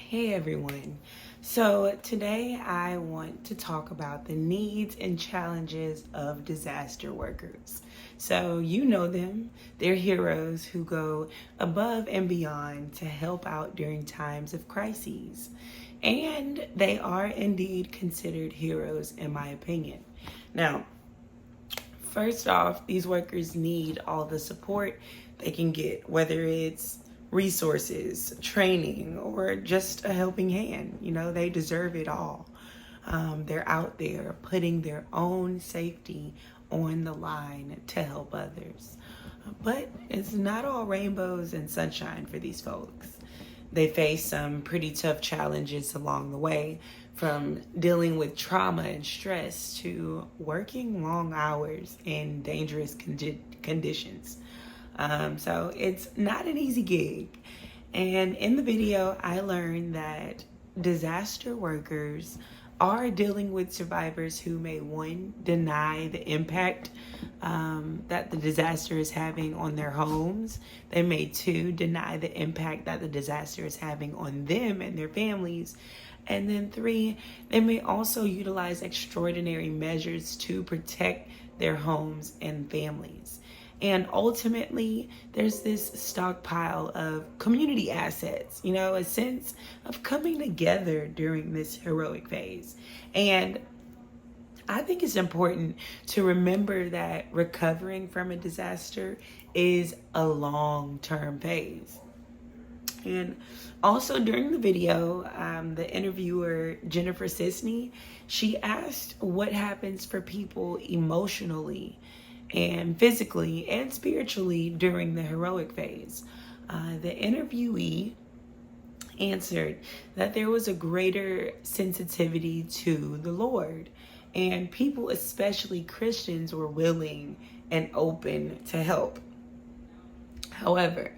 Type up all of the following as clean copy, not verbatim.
Hey everyone. So today I want to talk about the needs and challenges of disaster workers. So you know them, they're heroes who go above and beyond to help out during times of crises. And they are indeed considered heroes in my opinion. Now, first off, these workers need all the support they can get, whether it's resources, training, or just a helping hand. They deserve it all. They're out there putting their own safety on the line to help others. But it's not all rainbows and sunshine for these folks. They face some pretty tough challenges along the way, from dealing with trauma and stress to working long hours in dangerous conditions. So it's not an easy gig. And in the video, I learned that disaster workers are dealing with survivors who may, one, deny the impact that the disaster is having on their homes. They may, two, deny the impact that the disaster is having on them and their families. And then three, they may also utilize extraordinary measures to protect their homes and families. And ultimately, there's this stockpile of community assets, a sense of coming together during this heroic phase. And I think it's important to remember that recovering from a disaster is a long-term phase. And also during the video, the interviewer, Jennifer Sisney, she asked what happens for people emotionally and physically and spiritually during the heroic phase. The interviewee answered that there was a greater sensitivity to the Lord, and people, especially Christians, were willing and open to help. However,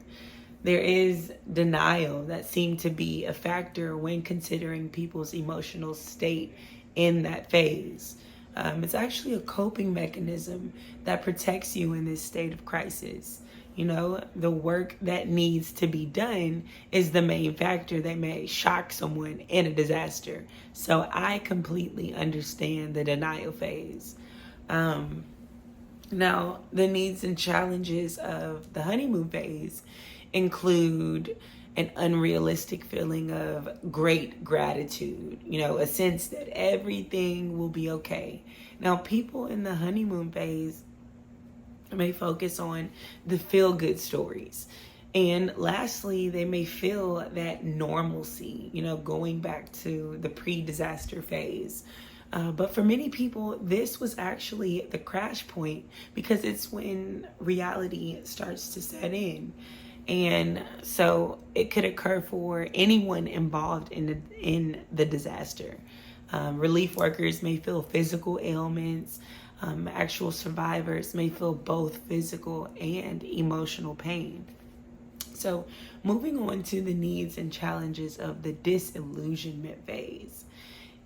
there is denial that seemed to be a factor when considering people's emotional state in that phase. It's actually a coping mechanism that protects you in this state of crisis. The work that needs to be done is the main factor that may shock someone in a disaster. So I completely understand the denial phase. Now, the needs and challenges of the honeymoon phase include an unrealistic feeling of great gratitude, a sense that everything will be okay. Now, people in the honeymoon phase may focus on the feel-good stories. And lastly, they may feel that normalcy, going back to the pre-disaster phase. But for many people, this was actually the crash point because it's when reality starts to set in. And so it could occur for anyone involved in the disaster. Relief workers may feel physical ailments. Actual survivors may feel both physical and emotional pain. So moving on to the needs and challenges of the disillusionment phase.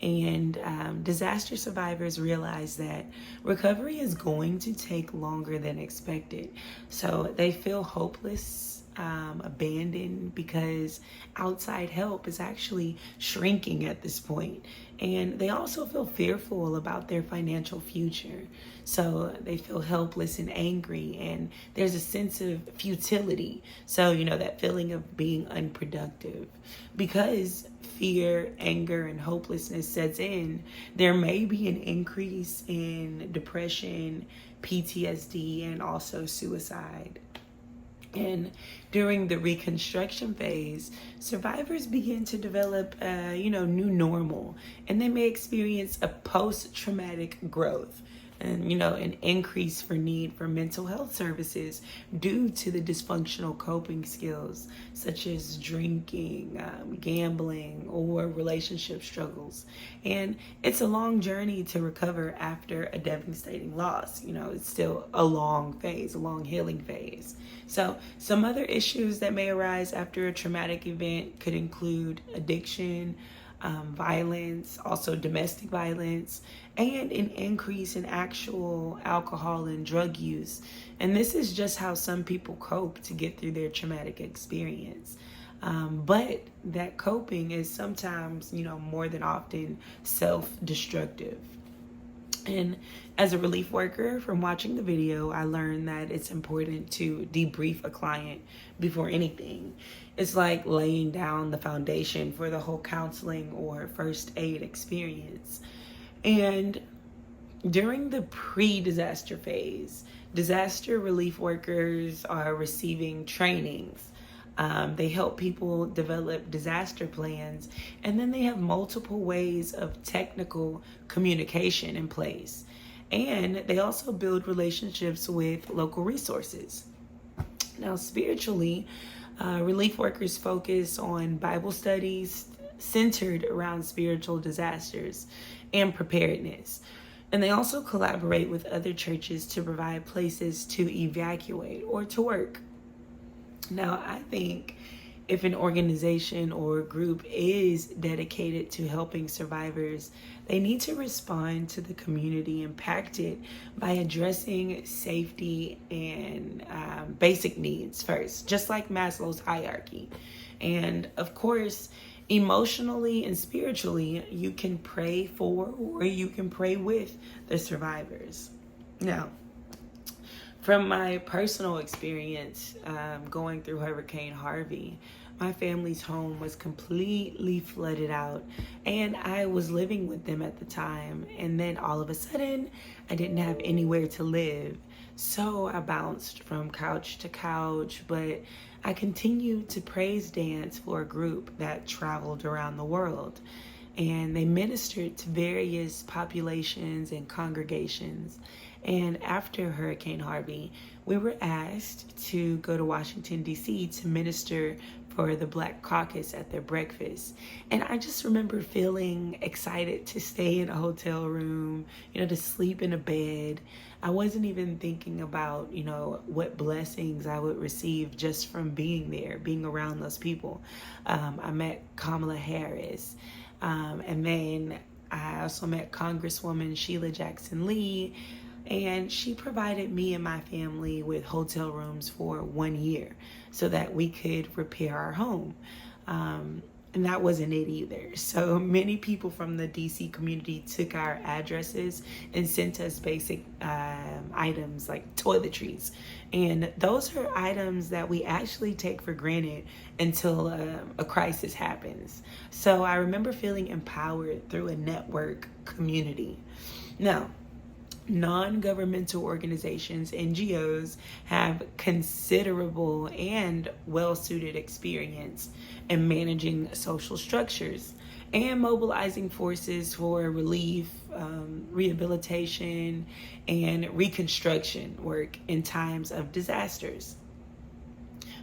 And disaster survivors realize that recovery is going to take longer than expected. So they feel hopeless, abandoned, because outside help is actually shrinking at this point. And they also feel fearful about their financial future. So they feel helpless and angry, and there's a sense of futility. So, that feeling of being unproductive. Because fear, anger, and hopelessness sets in, there may be an increase in depression, PTSD, and also suicide. And during the reconstruction phase, survivors begin to develop a, new normal, and they may experience a post-traumatic growth and, an increase for need for mental health services due to the dysfunctional coping skills such as drinking, gambling, or relationship struggles. And it's a long journey to recover after a devastating loss. It's still a long phase, a long healing phase. So some other issues that may arise after a traumatic event could include addiction, violence, also domestic violence, and an increase in actual alcohol and drug use. And this is just how some people cope to get through their traumatic experience. But that coping is sometimes, more than often self-destructive. And as a relief worker, from watching the video, I learned that it's important to debrief a client before anything. It's like laying down the foundation for the whole counseling or first aid experience. And during the pre-disaster phase, disaster relief workers are receiving trainings. They help people develop disaster plans, and then they have multiple ways of technical communication in place. And they also build relationships with local resources. Now, spiritually, relief workers focus on Bible studies centered around spiritual disasters and preparedness. And they also collaborate with other churches to provide places to evacuate or to work. Now, I think if an organization or group is dedicated to helping survivors, they need to respond to the community impacted by addressing safety and basic needs first, just like Maslow's hierarchy. And of course, emotionally and spiritually, you can pray for or you can pray with the survivors. Now, from my personal experience going through Hurricane Harvey, my family's home was completely flooded out, and I was living with them at the time. And then all of a sudden, I didn't have anywhere to live. So I bounced from couch to couch, but I continued to praise dance for a group that traveled around the world. And they ministered to various populations and congregations. And after Hurricane Harvey, we were asked to go to Washington, D.C. to minister for the Black Caucus at their breakfast. And I just remember feeling excited to stay in a hotel room, to sleep in a bed. I wasn't even thinking about, what blessings I would receive just from being there, being around those people. I met Kamala Harris. And then I also met Congresswoman Sheila Jackson Lee, and she provided me and my family with hotel rooms for 1 year so that we could repair our home. And that wasn't it either. So many people from the DC community took our addresses and sent us basic items like toiletries. And those are items that we actually take for granted until a crisis happens. So I remember feeling empowered through a network community. Now, non-governmental organizations, NGOs, have considerable and well-suited experience in managing social structures and mobilizing forces for relief, rehabilitation, and reconstruction work in times of disasters.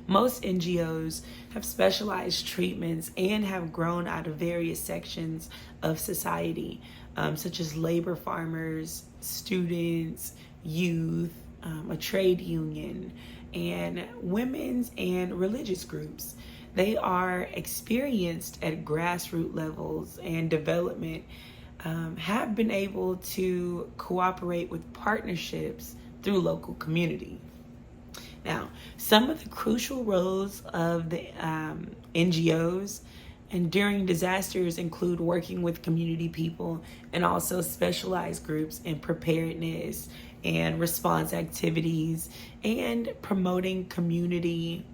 Most NGOs have specialized treatments and have grown out of various sections of society, such as labor farmers, students, youth, a trade union, and women's and religious groups. They are experienced at grassroots levels, and development have been able to cooperate with partnerships through local community. Now, some of the crucial roles of the NGOs and during disasters include working with community people and also specialized groups in preparedness and response activities and promoting community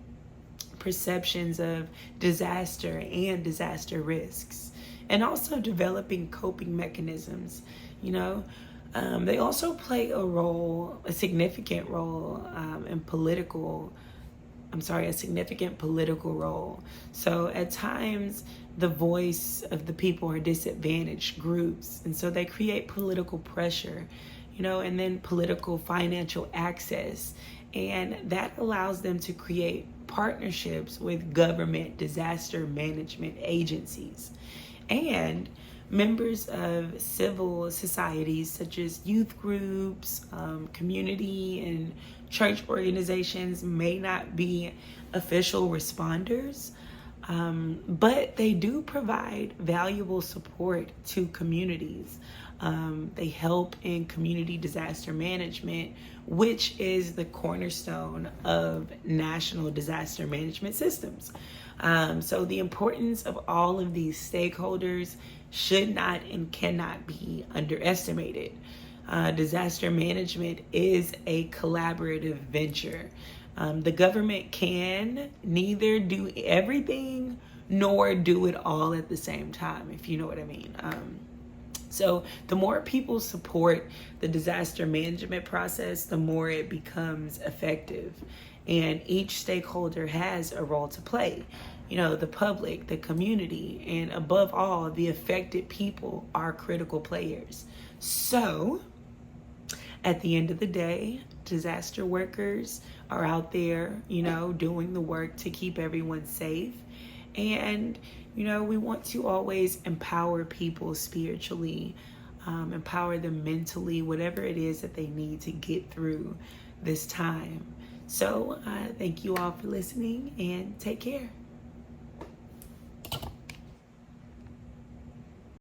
perceptions of disaster and disaster risks, and also developing coping mechanisms. They also play a significant political role. So at times, the voice of the people are disadvantaged groups, and so they create political pressure, and then political financial access, and that allows them to create partnerships with government disaster management agencies. And members of civil societies such as youth groups, community and church organizations may not be official responders, but they do provide valuable support to communities. They help in community disaster management, which is the cornerstone of national disaster management systems. So the importance of all of these stakeholders should not and cannot be underestimated. Disaster management is a collaborative venture. The government can neither do everything nor do it all at the same time, if you know what I mean. So the more people support the disaster management process, the more it becomes effective. And each stakeholder has a role to play. You know, the public, the community, and above all, the affected people are critical players. So at the end of the day, disaster workers are out there, you know, doing the work to keep everyone safe. And, you know, we want to always empower people spiritually, empower them mentally, whatever it is that they need to get through this time. So thank you all for listening and take care.